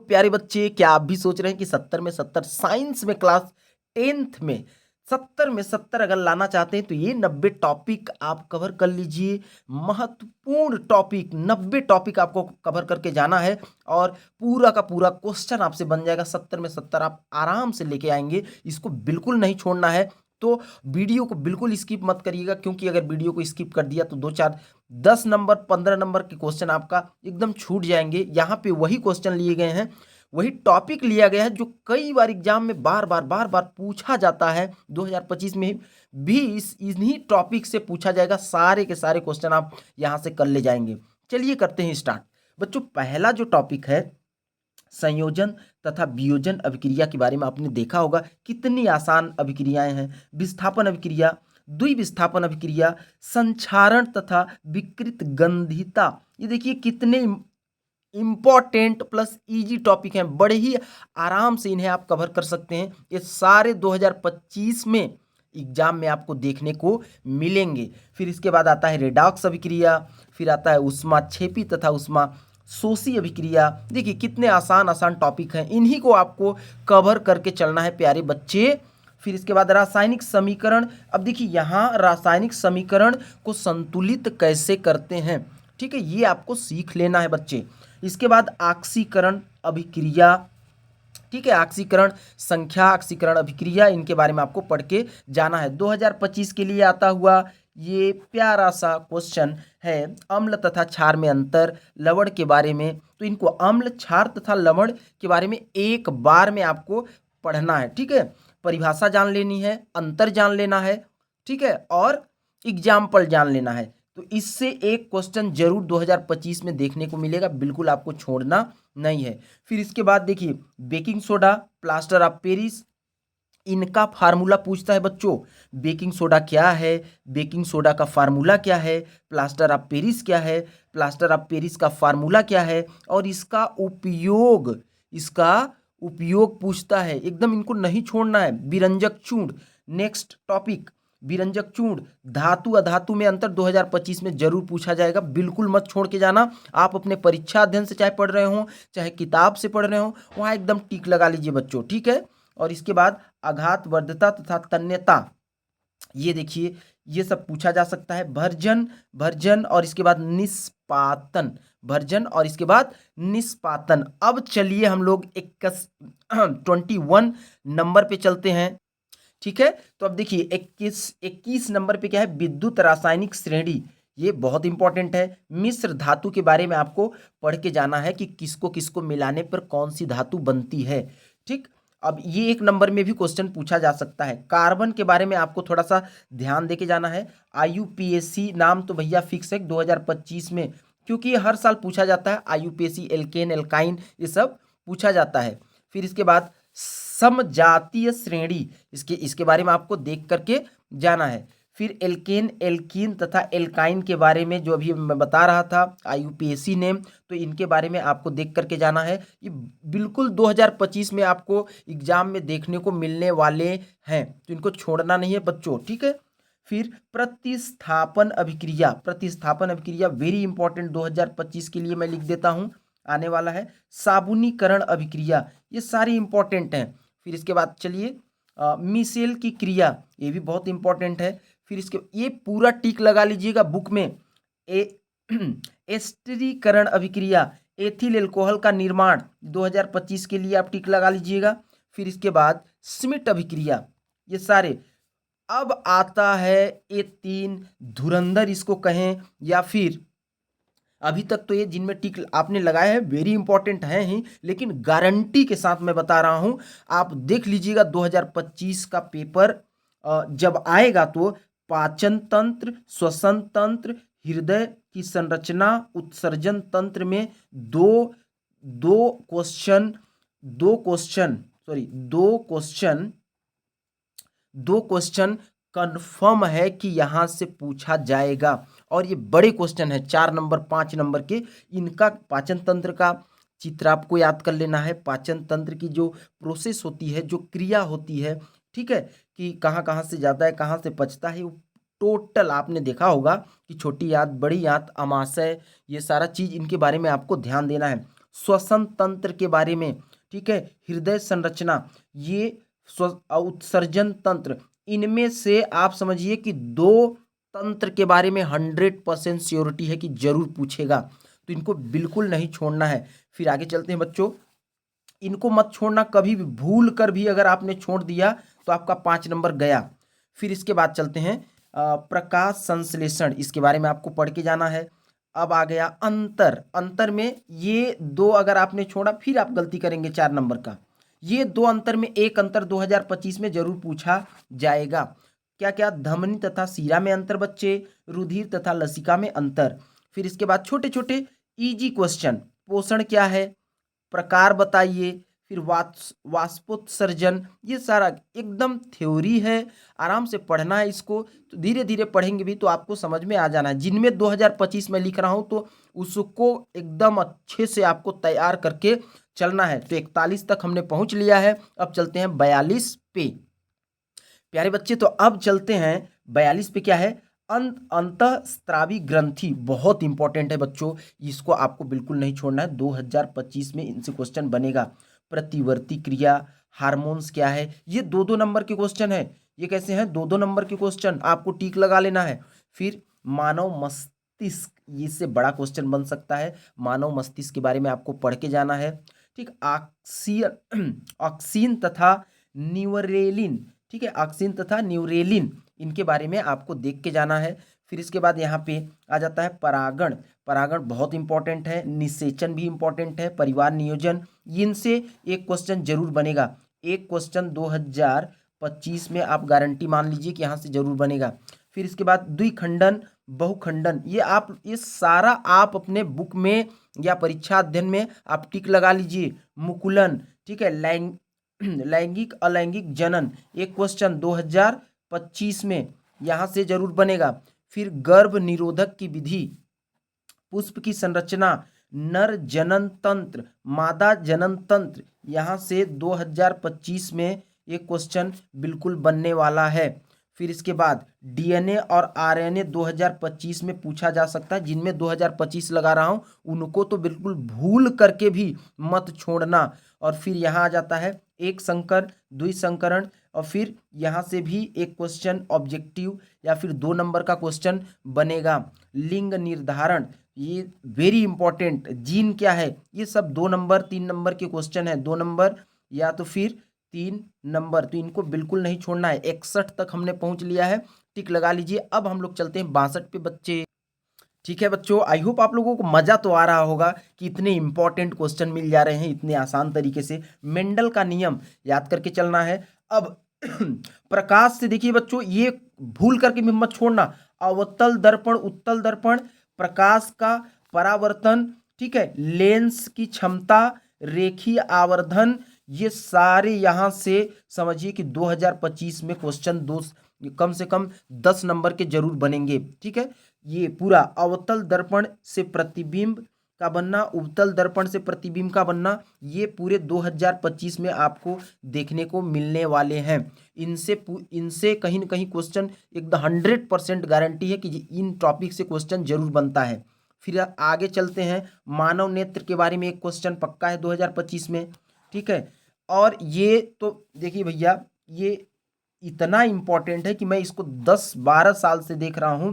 प्यारे बच्चे, क्या आप भी सोच रहे हैं कि 70 में 70 साइंस में क्लास 10th में 70 में 70 अगर लाना चाहते हैं तो ये 90 टॉपिक आप कवर कर लीजिए। महत्वपूर्ण टॉपिक 90 टॉपिक आपको कवर करके जाना है और पूरा का पूरा क्वेश्चन आपसे बन जाएगा। 70 में 70 आप आराम से लेके आएंगे, इसको बिल्कुल नहीं छोड़ना है। तो वीडियो को बिल्कुल स्किप मत करिएगा, क्योंकि अगर वीडियो को स्किप कर दिया तो 2 4 10 नंबर 15 नंबर के क्वेश्चन आपका एकदम छूट जाएंगे। यहाँ पे वही क्वेश्चन लिए गए हैं, वही टॉपिक लिया गया है जो कई बार एग्जाम में बार बार पूछा जाता है। 2025 में भी इन्हीं टॉपिक से पूछा जाएगा। सारे के सारे क्वेश्चन आप यहाँ से कर ले जाएंगे। चलिए करते हैं स्टार्ट। बच्चों, पहला जो टॉपिक है संयोजन तथा वियोजन अभिक्रिया के बारे में आपने देखा होगा। कितनी आसान अभिक्रियाएं हैं। विस्थापन अभिक्रिया, द्विविस्थापन अभिक्रिया, संक्षारण तथा विकृत गंधिता। ये देखिए कितने इंपॉर्टेंट प्लस इजी टॉपिक हैं। बड़े ही आराम से इन्हें आप कवर कर सकते हैं। ये सारे 2025 में एग्जाम में आपको देखने को मिलेंगे। फिर इसके बाद आता है रेडॉक्स अभिक्रिया, फिर आता है ऊष्माक्षेपी तथा ऊष्मा शोषी अभिक्रिया। देखिए कितने आसान आसान टॉपिक हैं, इन्हीं को आपको कवर करके चलना है प्यारे बच्चे। फिर इसके बाद रासायनिक समीकरण। अब देखिए यहाँ रासायनिक समीकरण को संतुलित कैसे करते हैं, ठीक है, ये आपको सीख लेना है बच्चे। इसके बाद ऑक्सीकरण अभिक्रिया, ठीक है, ऑक्सीकरण संख्या, ऑक्सीकरण अभिक्रिया, इनके बारे में आपको पढ़ के जाना है। 2025 के लिए आता हुआ ये प्यारा सा क्वेश्चन है अम्ल तथा क्षार में अंतर, लवण के बारे में। तो इनको अम्ल, क्षार तथा लवण के बारे में एक बार में आपको पढ़ना है, ठीक है। परिभाषा जान लेनी है, अंतर जान लेना है, ठीक है, और एग्जाम्पल जान लेना है। तो इससे एक क्वेश्चन जरूर 2025 में देखने को मिलेगा, बिल्कुल आपको छोड़ना नहीं है। फिर इसके बाद देखिए baking soda, plaster of Paris, इनका फार्मूला पूछता है बच्चों। बेकिंग सोडा क्या है, बेकिंग सोडा का फार्मूला क्या है, प्लास्टर ऑफ पेरिस क्या है, प्लास्टर ऑफ पेरिस का फार्मूला क्या है, और इसका उपयोग पूछता है। एकदम इनको नहीं छोड़ना है। विरंजक चूर्ण, नेक्स्ट टॉपिक विरंजक चूर्ण, धातु अधातु में अंतर 2025 में जरूर पूछा जाएगा, बिल्कुल मत छोड़ के जाना। आप अपने परीक्षा अध्ययन से चाहे पढ़ रहे हो चाहे किताब से पढ़ रहे हो, वहाँ एकदम टिक लगा लीजिए बच्चों, ठीक है। और इसके बाद आघात वर्धता तथा तन्यता, ये देखिए ये सब पूछा जा सकता है। भर्जन और इसके बाद निष्पातन, भर्जन और इसके बाद निष्पातन। अब चलिए हम लोग 21 नंबर पे चलते हैं, ठीक है। तो अब देखिए 21 नंबर पे क्या है, विद्युत रासायनिक श्रेणी। ये बहुत इंपॉर्टेंट है। मिश्र धातु के बारे में आपको पढ़ के जाना है कि किसको किसको मिलाने पर कौन सी धातु बनती है, ठीक। अब ये 1 नंबर में भी क्वेश्चन पूछा जा सकता है। कार्बन के बारे में आपको थोड़ा सा ध्यान देके जाना है। IUPAC नाम तो भैया फिक्स है 2025 में, क्योंकि ये हर साल पूछा जाता है। IUPAC, एल्केन, एल्काइन, ये सब पूछा जाता है। फिर इसके बाद समजातीय श्रेणी, इसके बारे में आपको देख करके जाना है। फिर एल्केन, एल्कीन तथा एल्काइन के बारे में जो अभी मैं बता रहा था IUPAC नेम, तो इनके बारे में आपको देख करके जाना है। ये बिल्कुल 2025 में आपको एग्जाम में देखने को मिलने वाले हैं, तो इनको छोड़ना नहीं है बच्चों, ठीक है। फिर प्रतिस्थापन अभिक्रिया वेरी इंपॉर्टेंट 2025 के लिए मैं लिख देता हूँ, आने वाला है। साबुनीकरण अभिक्रिया, ये सारी इंपॉर्टेंट हैं। फिर इसके बाद चलिए मिसेल की क्रिया, ये भी बहुत इंपॉर्टेंट है। फिर इसके ये पूरा टिक लगा लीजिएगा बुक में। एस्टरीकरण अभिक्रिया, एथिल एल्कोहल का निर्माण 2025 के लिए आप टिक लगा लीजिएगा। फिर इसके बाद स्मिट अभिक्रिया, ये सारे। अब आता है ये 3 धुरंधर इसको कहें, या फिर अभी तक तो ये जिनमें टिक आपने लगाए हैं वेरी इंपॉर्टेंट हैं ही, लेकिन गारंटी के साथ मैं बता रहा हूं, आप देख लीजिएगा 2025 का पेपर जब आएगा तो पाचन तंत्र, श्वसन तंत्र, हृदय की संरचना, उत्सर्जन तंत्र में दो क्वेश्चन कंफर्म है कि यहां से पूछा जाएगा। और ये बड़े क्वेश्चन है, 4 नंबर 5 नंबर के। इनका पाचन तंत्र का चित्र आपको याद कर लेना है। पाचन तंत्र की जो प्रोसेस होती है, जो क्रिया होती है, ठीक है, कि कहाँ कहाँ से जाता है, कहाँ से पचता है, वो टोटल आपने देखा होगा कि छोटी आंत, बड़ी आंत, आमाशय, ये सारा चीज इनके बारे में आपको ध्यान देना है। श्वसन तंत्र के बारे में, ठीक है, हृदय संरचना, ये उत्सर्जन तंत्र, इनमें से आप समझिए कि 2 तंत्र के बारे में 100% श्योरिटी है कि जरूर पूछेगा, तो इनको बिल्कुल नहीं छोड़ना है। फिर आगे चलते हैं बच्चों, इनको मत छोड़ना कभी भी, भूल कर भी अगर आपने छोड़ दिया तो आपका 5 नंबर गया। फिर इसके बाद चलते हैं प्रकाश संश्लेषण, इसके बारे में आपको पढ़ के जाना है। अब आ गया अंतर, अंतर में ये 2 अगर आपने छोड़ा फिर आप गलती करेंगे 4 नंबर का। ये 2 अंतर में एक अंतर 2025 में जरूर पूछा जाएगा। क्या क्या? धमनी तथा सीरा में अंतर बच्चे, रुधिर तथा लसिका में अंतर। फिर इसके बाद छोटे छोटे इजी क्वेश्चन, पोषण क्या है, प्रकार बताइए, फिर वाष्पोत्सर्जन, ये सारा एकदम थ्योरी है, आराम से पढ़ना है इसको, तो धीरे धीरे पढ़ेंगे भी तो आपको समझ में आ जाना है। जिनमें 2025 में लिख रहा हूँ तो उसको एकदम अच्छे से आपको तैयार करके चलना है। तो 41 तक हमने पहुंच लिया है, अब चलते हैं 42 पे। प्यारे बच्चे, तो अब चलते हैं 42 पे। क्या है? अंतःस्रावी ग्रंथि, बहुत इंपॉर्टेंट है बच्चों, इसको आपको बिल्कुल नहीं छोड़ना है, 2025 में इनसे क्वेश्चन बनेगा। प्रतिवर्ती क्रिया, हार्मोन्स क्या है, ये 2-2 नंबर के क्वेश्चन है। ये कैसे हैं? 2-2 नंबर के क्वेश्चन, आपको टिक लगा लेना है। फिर मानव मस्तिष्क, इससे बड़ा क्वेश्चन बन सकता है, मानव मस्तिष्क के बारे में आपको पढ़ के जाना है। ठीक, ऑक्सीन तथा न्यूरेलिन, ठीक है, ऑक्सीन तथा न्यूरेलिन, इनके बारे में आपको देख के जाना है। फिर इसके बाद यहाँ पे आ जाता है परागण, परागण बहुत इंपॉर्टेंट है, निषेचन भी इंपॉर्टेंट है, परिवार नियोजन, इनसे एक क्वेश्चन जरूर बनेगा। एक क्वेश्चन 2025 में आप गारंटी मान लीजिए कि यहाँ से जरूर बनेगा। फिर इसके बाद द्विखंडन, बहुखंडन, ये सारा आप अपने बुक में या परीक्षा अध्ययन में आप टिक लगा लीजिए। मुकुलन, ठीक है, लैंगिक अलैंगिक जनन, एक क्वेश्चन 2025 में यहां से जरूर बनेगा। फिर गर्भ निरोधक की विधि, पुष्प की संरचना, नर जनन तंत्र, मादा जनन तंत्र, यहां से 2025 में एक क्वेश्चन बिल्कुल बनने वाला है। फिर इसके बाद डीएनए और आरएनए 2025 में पूछा जा सकता है। जिनमें 2025 लगा रहा हूं उनको तो बिल्कुल भूल करके भी मत छोड़ना। और फिर यहाँ आ जाता है एक संकर, द्विसंकरण, और फिर यहाँ से भी एक क्वेश्चन ऑब्जेक्टिव या फिर 2 नंबर का क्वेश्चन बनेगा। लिंग निर्धारण, ये वेरी इंपॉर्टेंट, जीन क्या है, ये सब 2 नंबर 3 नंबर के क्वेश्चन है, 2 नंबर या तो फिर 3 नंबर, तो इनको बिल्कुल नहीं छोड़ना है। 61 तक हमने पहुंच लिया है, टिक लगा लीजिए। अब हम लोग चलते हैं 62 पे बच्चे। ठीक है बच्चों, आई होप आप लोगों को मजा तो आ रहा होगा कि इतने इंपॉर्टेंट क्वेश्चन मिल जा रहे हैं इतने आसान तरीके से। मेंडल का नियम याद करके चलना है। अब प्रकाश से देखिए बच्चों, ये भूल करके भी मत छोड़ना, अवतल दर्पण, उत्तल दर्पण, प्रकाश का परावर्तन, ठीक है, लेंस की क्षमता, रेखीय आवर्धन, ये सारे यहां से समझिए कि 2025 में क्वेश्चन दो कम से कम 10 नंबर के जरूर बनेंगे। ठीक है, ये पूरा अवतल दर्पण से प्रतिबिंब का बनना, उपतल दर्पण से प्रतिबिंब का बनना, ये पूरे 2025 में आपको देखने को मिलने वाले हैं। इनसे कहीं ना कहीं क्वेश्चन एकदम 100% गारंटी है कि इन टॉपिक से क्वेश्चन जरूर बनता है। फिर आगे चलते हैं, मानव नेत्र के बारे में एक क्वेश्चन पक्का है 2025 में। ठीक है, और ये तो देखिए भैया, ये इतना इंपॉर्टेंट है कि मैं इसको 10-12 साल से देख रहा हूं।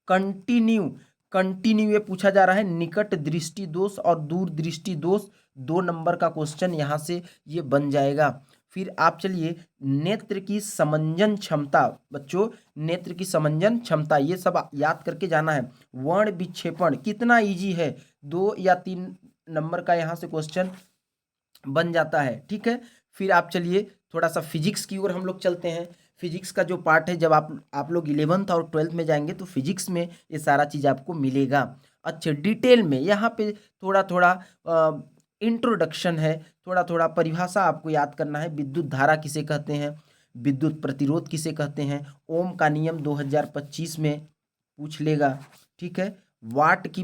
कंटिन्यू ये पूछा जा रहा है, निकट दृष्टि दोष और दूर दृष्टि दोष, 2 नंबर का क्वेश्चन यहां से ये बन जाएगा। फिर आप चलिए, नेत्र की समंजन क्षमता बच्चों, नेत्र की समंजन क्षमता, ये सब याद करके जाना है। वर्ण विक्षेपण कितना इजी है, 2 या 3 नंबर का यहां से क्वेश्चन बन जाता है। ठीक है, फिर आप चलिए थोड़ा सा फिजिक्स की ओर हम लोग चलते हैं। फिजिक्स का जो पार्ट है, जब आप लोग 11th और 12th में जाएंगे तो फिजिक्स में ये सारा चीज़ आपको मिलेगा। अच्छा, डिटेल में यहाँ पे थोड़ा थोड़ा इंट्रोडक्शन है, थोड़ा थोड़ा परिभाषा आपको याद करना है। विद्युत धारा किसे कहते हैं, विद्युत प्रतिरोध किसे कहते हैं, ओम का नियम 2025 में पूछ लेगा। ठीक है, वाट की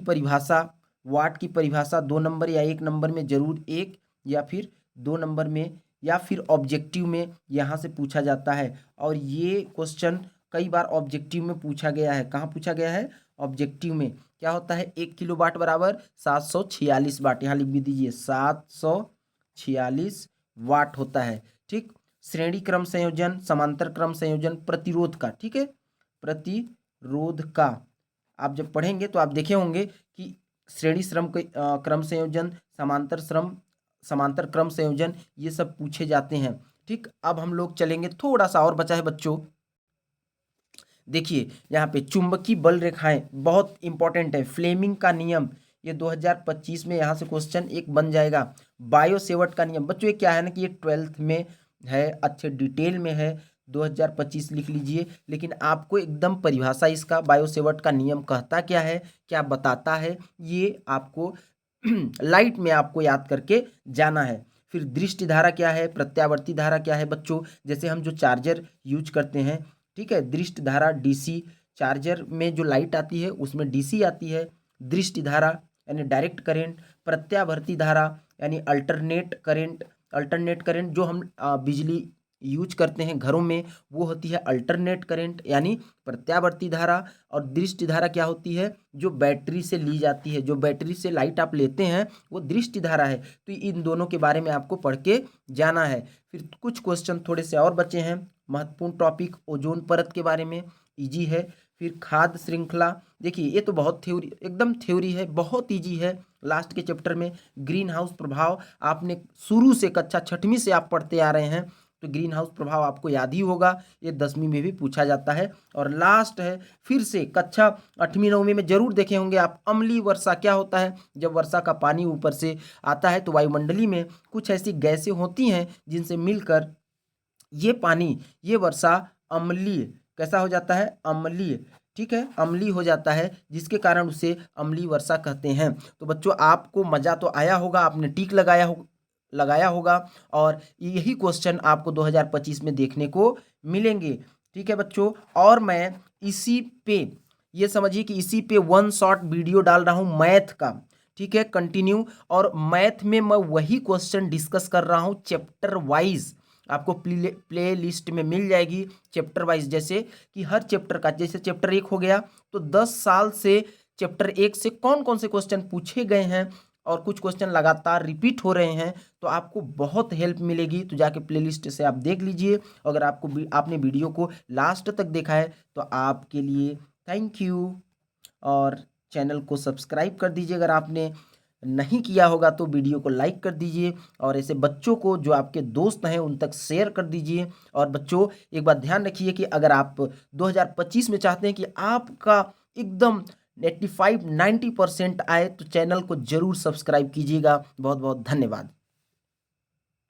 परिभाषा 2 नंबर या 1 नंबर में जरूर, 1 या फिर 2 नंबर में या फिर ऑब्जेक्टिव में यहाँ से पूछा जाता है। और ये क्वेश्चन कई बार ऑब्जेक्टिव में पूछा गया है। कहाँ पूछा गया है? ऑब्जेक्टिव में क्या होता है, 1 किलो वाट बराबर 746 वाट, यहाँ लिख भी दीजिए 746 वाट होता है। ठीक, श्रेणी क्रम संयोजन, समांतर क्रम संयोजन प्रतिरोध का, ठीक है, प्रतिरोध का आप जब पढ़ेंगे तो आप देखे होंगे कि श्रेणी श्रम क्रम संयोजन, समांतर क्रम संयोजन, ये सब पूछे जाते हैं। ठीक, अब हम लोग चलेंगे, थोड़ा सा और बचा है बच्चों। देखिए यहाँ पे चुंबकीय बल रेखाएं बहुत इंपॉर्टेंट है, फ्लेमिंग का नियम, ये 2025 में यहाँ से क्वेश्चन एक बन जाएगा। बायो सेवर्ट का नियम, बच्चों ये क्या है ना कि ये 12th में है, अच्छे डिटेल में है, 2025 लिख लीजिए, लेकिन आपको एकदम परिभाषा इसका बायो सेवर्ट का नियम कहता क्या है, क्या बताता है, ये आपको लाइट में आपको याद करके जाना है। फिर दृष्टि धारा क्या है, प्रत्यावर्ती धारा क्या है बच्चों, जैसे हम जो चार्जर यूज करते हैं, ठीक है, दृष्टि धारा डीसी, चार्जर में जो लाइट आती है उसमें डीसी आती है, दृष्टि धारा यानी डायरेक्ट करंट, प्रत्यावर्ती धारा यानी अल्टरनेट करंट जो हम बिजली यूज करते हैं घरों में, वो होती है अल्टरनेट करंट यानी प्रत्यावर्ती धारा। और दृष्टि धारा क्या होती है, जो बैटरी से ली जाती है, जो बैटरी से लाइट आप लेते हैं वो दृष्टि धारा है। तो इन दोनों के बारे में आपको पढ़ के जाना है। फिर कुछ क्वेश्चन थोड़े से और बचे हैं, महत्वपूर्ण टॉपिक ओजोन परत के बारे में, इजी है। फिर खाद्य श्रृंखला, देखिए ये तो बहुत थ्योरी, एकदम थ्योरी है, बहुत इजी है। लास्ट के चैप्टर में ग्रीन हाउस प्रभाव आपने शुरू से कक्षा 6वीं से आप पढ़ते आ रहे हैं, तो ग्रीन हाउस प्रभाव आपको याद ही होगा, ये 10वीं में भी पूछा जाता है। और लास्ट है फिर से कक्षा 8वीं 9वीं में जरूर देखे होंगे आप, अम्लीय वर्षा क्या होता है, जब वर्षा का पानी ऊपर से आता है तो वायुमंडली में कुछ ऐसी गैसें होती हैं जिनसे मिलकर ये पानी, ये वर्षा अम्लीय कैसा हो जाता है, अम्लीय, ठीक है, अम्लीय हो जाता है, जिसके कारण उसे अम्लीय वर्षा कहते हैं। तो बच्चों आपको मजा तो आया होगा, आपने टिक लगाया होगा और यही क्वेश्चन आपको 2025 में देखने को मिलेंगे। ठीक है बच्चों, और मैं इसी पे ये समझिए कि इसी पे 1 शॉर्ट वीडियो डाल रहा हूँ मैथ का, ठीक है, कंटिन्यू। और मैथ में मैं वही क्वेश्चन डिस्कस कर रहा हूँ चैप्टर वाइज, आपको प्ले लिस्ट में मिल जाएगी चैप्टर वाइज, जैसे कि हर चैप्टर का, जैसे चैप्टर 1 हो गया तो 10 साल से चैप्टर 1 से कौन कौन से क्वेश्चन पूछे गए हैं और कुछ क्वेश्चन लगातार रिपीट हो रहे हैं, तो आपको बहुत हेल्प मिलेगी। तो जाके प्लेलिस्ट से आप देख लीजिए। अगर आपने वीडियो को लास्ट तक देखा है तो आपके लिए थैंक यू, और चैनल को सब्सक्राइब कर दीजिए अगर आपने नहीं किया होगा तो वीडियो को लाइक कर दीजिए, और ऐसे बच्चों को जो आपके दोस्त हैं उन तक शेयर कर दीजिए। और बच्चों एक बात ध्यान रखिए कि अगर आप 2025 में चाहते हैं कि आपका एकदम 85-90% आए तो चैनल को जरूर सब्सक्राइब कीजिएगा। बहुत बहुत धन्यवाद।